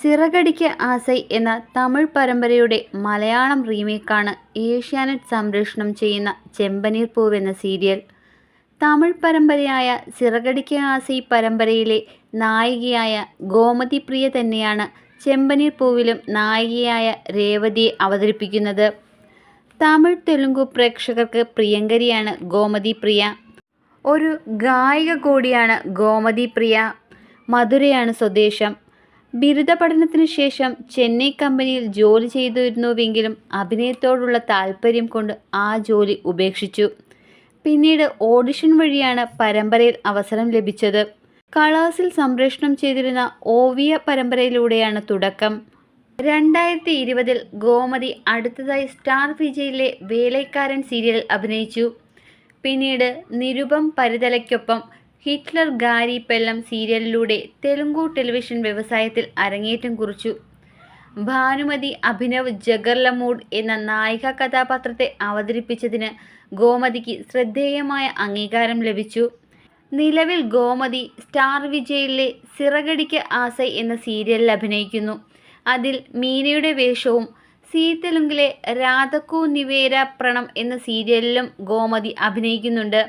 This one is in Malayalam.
ചിറകടിക്ക് ആസൈ എന്ന തമിഴ് പരമ്പരയുടെ മലയാളം റീമേക്കാണ് ഏഷ്യാനെറ്റ് സംപ്രേഷണം ചെയ്യുന്ന ചെമ്പനീർ പൂവെന്ന സീരിയൽ. തമിഴ് പരമ്പരയായ ചിറകടിക്ക് ആസൈ പരമ്പരയിലെ നായികയായ ഗോമതി പ്രിയ തന്നെയാണ് ചെമ്പനീർ പൂവിലും നായികയായ രേവതിയെ അവതരിപ്പിക്കുന്നത്. തമിഴ് തെലുങ്കു പ്രേക്ഷകർക്ക് പ്രിയങ്കരിയാണ് ഗോമതി പ്രിയ. ഒരു ഗായിക കൂടിയാണ് ഗോമതി പ്രിയ. മധുരയാണ് സ്വദേശം. ബിരുദ പഠനത്തിനു ശേഷം ചെന്നൈ കമ്പനിയിൽ ജോലി ചെയ്തിരുന്നുവെങ്കിലും അഭിനയത്തോടുള്ള താല്പര്യം കൊണ്ട് ആ ജോലി ഉപേക്ഷിച്ചു. പിന്നീട് ഓഡിഷൻ വഴിയാണ് പരമ്പരയിൽ അവസരം ലഭിച്ചത്. കളേഴ്സിൽ സംപ്രേഷണം ചെയ്തിരുന്ന ഓവിയ പരമ്പരയിലൂടെയാണ് തുടക്കം. 2020 ഗോമതി അടുത്തതായി സ്റ്റാർ വിജയിലെ വേലൈക്കാരൻ സീരിയലിൽ അഭിനയിച്ചു. പിന്നീട് നിരുപം പരിതലയ്ക്കൊപ്പം ഹിറ്റ്ലർ ഗാരി പെല്ലം സീരിയലിലൂടെ തെലുങ്കു ടെലിവിഷൻ വ്യവസായത്തിൽ അരങ്ങേറ്റം കുറിച്ചു. ഭാനുമതി അഭിനവ് ജഗർലമൂഡ് എന്ന നായിക കഥാപാത്രത്തെ അവതരിപ്പിച്ചതിന് ഗോമതിക്ക് ശ്രദ്ധേയമായ അംഗീകാരം ലഭിച്ചു. നിലവിൽ ഗോമതി സ്റ്റാർ വിജയിലെ ചിറകടിക്ക് ആസൈ എന്ന സീരിയലിൽ അഭിനയിക്കുന്നു. അതിൽ മീനയുടെ വേഷവും സീ തെലുങ്കിലെ രാധക്കു നിവേര പ്രണം എന്ന സീരിയലിലും ഗോമതി അഭിനയിക്കുന്നുണ്ട്.